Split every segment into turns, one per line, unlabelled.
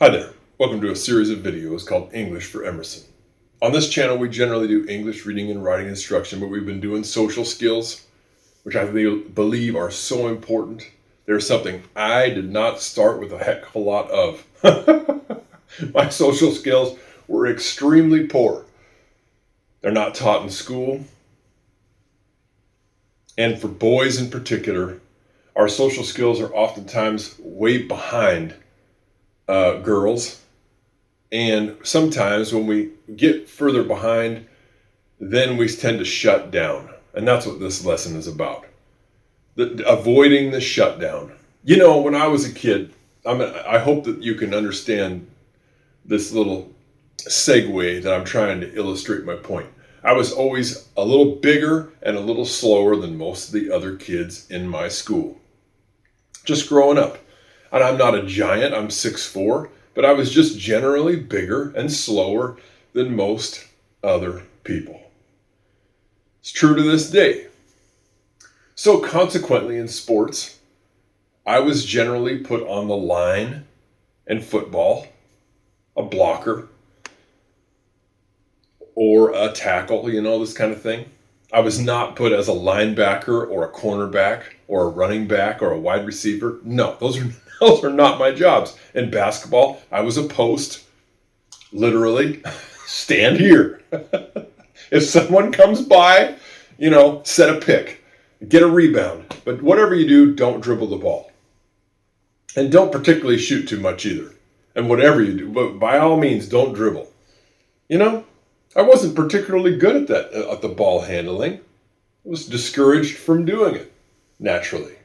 Hi there, welcome to a series of videos called English for Emerson. On this channel we generally do English reading and writing instruction, but we've been doing social skills, which I believe are so important. They're something I did not start with a heck of a lot of. My social skills were extremely poor. They're not taught in school. And for boys in particular, our social skills are oftentimes way behind girls, and sometimes when we get further behind, then we tend to shut down, and that's what this lesson is about. Avoiding the shutdown. You know, when I was a kid, I hope that you can understand this little segue that I'm trying to illustrate my point. I was always a little bigger and a little slower than most of the other kids in my school, just growing up. And I'm not a giant, I'm 6'4", but I was just generally bigger and slower than most other people. It's true to this day. So consequently in sports, I was generally put on the line in football, a blocker, or a tackle, this kind of thing. I was not put as a linebacker or a cornerback or a running back or a wide receiver. No, those are not my jobs. In basketball, I was a post, literally, stand here. If someone comes by, set a pick, get a rebound. But whatever you do, don't dribble the ball. And don't particularly shoot too much either. And whatever you do, but by all means, don't dribble. I wasn't particularly good at the ball handling. I was discouraged from doing it, naturally.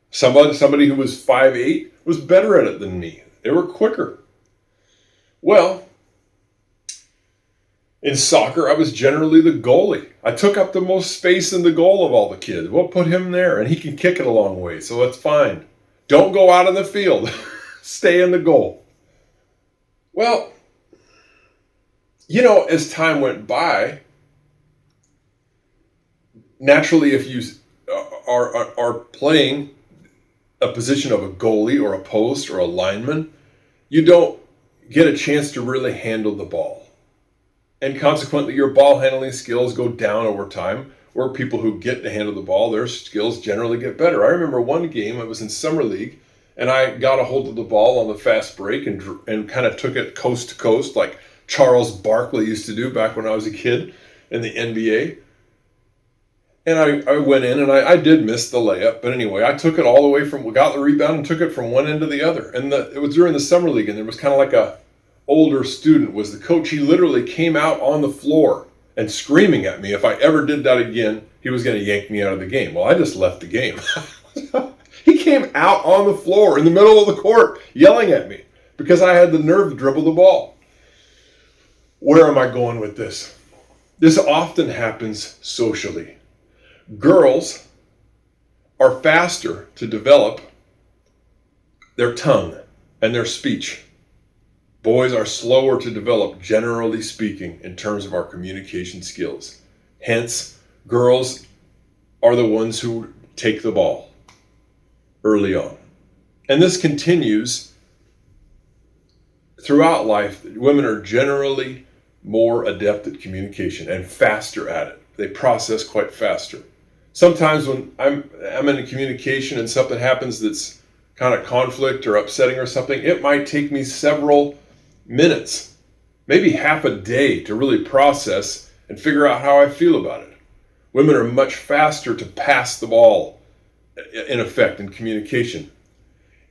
Somebody who was 5'8" was better at it than me. They were quicker. Well, in soccer, I was generally the goalie. I took up the most space in the goal of all the kids. We'll put him there, and he can kick it a long way, so that's fine. Don't go out on the field. Stay in the goal. Well, as time went by, naturally, if you are playing a position of a goalie or a post or a lineman, you don't get a chance to really handle the ball. And consequently, your ball handling skills go down over time, where people who get to handle the ball, their skills generally get better. I remember one game, I was in Summer League, and I got a hold of the ball on the fast break and kind of took it coast to coast like Charles Barkley used to do back when I was a kid in the NBA. And I went in and I did miss the layup. But anyway, I took it all the way got the rebound and took it from one end to the other. And it was during the Summer League, and there was kind of like a older student was the coach. He literally came out on the floor and screaming at me if I ever did that again, he was going to yank me out of the game. Well, I just left the game. He came out on the floor in the middle of the court yelling at me because I had the nerve to dribble the ball. Where am I going with this? This often happens socially. Girls are faster to develop their tongue and their speech. Boys are slower to develop, generally speaking, in terms of our communication skills. Hence, girls are the ones who take the ball early on. And this continues throughout life. Women are generally more adept at communication and faster at it. They process quite faster. Sometimes when I'm in a communication and something happens that's kind of conflict or upsetting or something, it might take me several minutes, maybe half a day to really process and figure out how I feel about it. Women are much faster to pass the ball, in effect, in communication.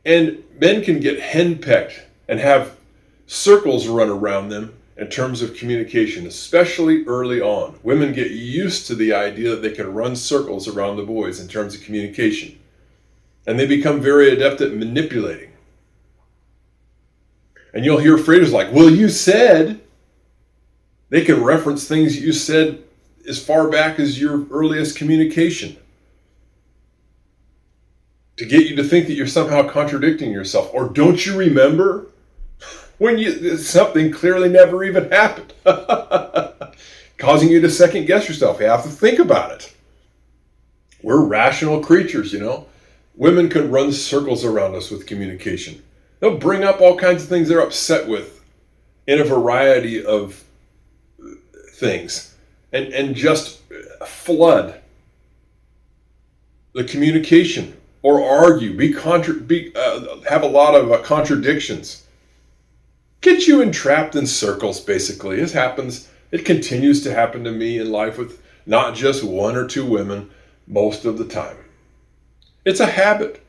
And men can get henpecked and have circles run around them in terms of communication, especially early on. Women get used to the idea that they can run circles around the boys in terms of communication. And they become very adept at manipulating. And you'll hear phrases like, well, you said. They can reference things you said as far back as your earliest communication to get you to think that you're somehow contradicting yourself. Or don't you remember? When something clearly never even happened, causing you to second guess yourself. You have to think about it. We're rational creatures, Women can run circles around us with communication. They'll bring up all kinds of things they're upset with in a variety of things and just flood the communication or argue, have a lot of contradictions. Get you entrapped in circles, basically. It happens. It continues to happen to me in life with not just one or two women most of the time. It's a habit.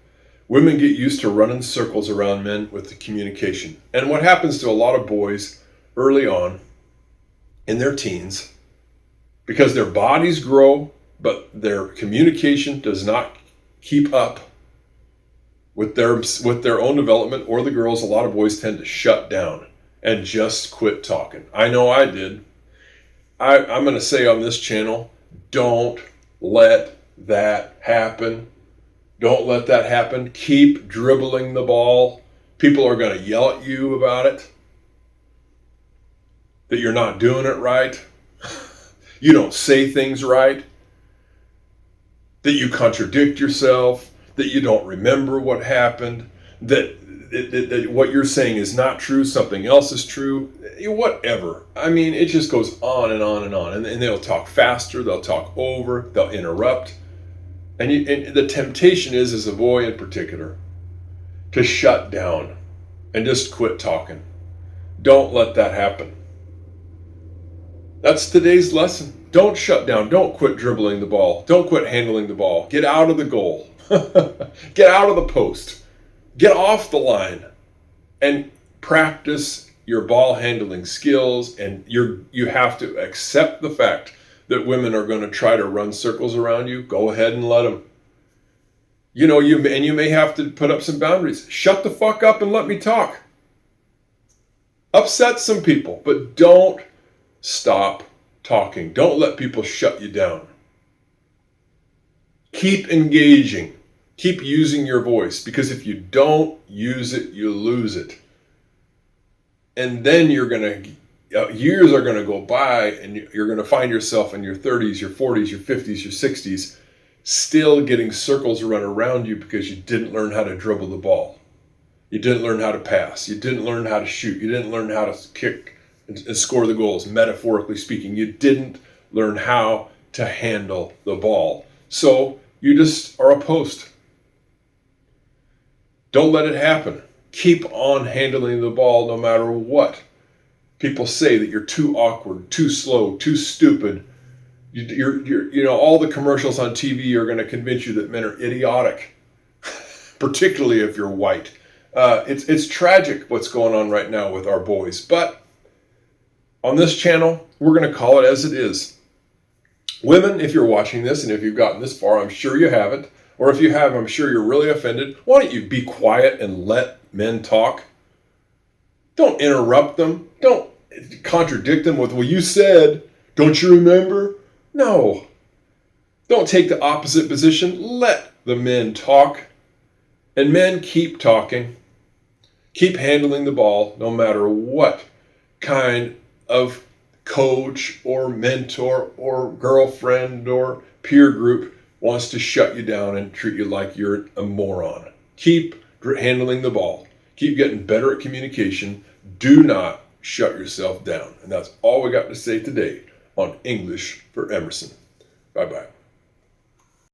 Women get used to running circles around men with the communication. And what happens to a lot of boys early on in their teens, because their bodies grow, but their communication does not keep up with their own development, or the girls, a lot of boys tend to shut down and just quit talking. I know I did. I'm going to say on this channel, don't let that happen. Don't let that happen. Keep dribbling the ball. People are going to yell at you about it, that you're not doing it right. You don't say things right, that you contradict yourself, that you don't remember what happened, that what you're saying is not true, something else is true, whatever. I mean, it just goes on and on and on. And they'll talk faster, they'll talk over, they'll interrupt. And the temptation is, as a boy in particular, to shut down and just quit talking. Don't let that happen. That's today's lesson. Don't shut down. Don't quit dribbling the ball. Don't quit handling the ball. Get out of the goal. Get out of the post. Get off the line and practice your ball handling skills. And you have to accept the fact that women are going to try to run circles around you. Go ahead and let them. You may have to put up some boundaries. Shut the fuck up and let me talk. Upset some people, but don't stop talking. Don't let people shut you down. Keep engaging. Keep using your voice, because if you don't use it, you lose it. And then years are going to go by, and you're going to find yourself in your 30s, your 40s, your 50s, your 60s, still getting circles run around you because you didn't learn how to dribble the ball. You didn't learn how to pass. You didn't learn how to shoot. You didn't learn how to kick and score the goals, metaphorically speaking. You didn't learn how to handle the ball. So you just are a post. Don't let it happen. Keep on handling the ball no matter what. People say that you're too awkward, too slow, too stupid. All the commercials on TV are going to convince you that men are idiotic, particularly if you're white. It's tragic what's going on right now with our boys. But on this channel, we're going to call it as it is. Women, if you're watching this, and if you've gotten this far, I'm sure you haven't. Or if you have, I'm sure you're really offended. Why don't you be quiet and let men talk? Don't interrupt them. Don't contradict them with, well, you said, don't you remember? No. Don't take the opposite position. Let the men talk. And men, keep talking. Keep handling the ball no matter what kind of coach or mentor or girlfriend or peer group wants to shut you down and treat you like you're a moron. Keep handling the ball. Keep getting better at communication. Do not shut yourself down. And that's all we got to say today on English for Emerson. Bye-bye.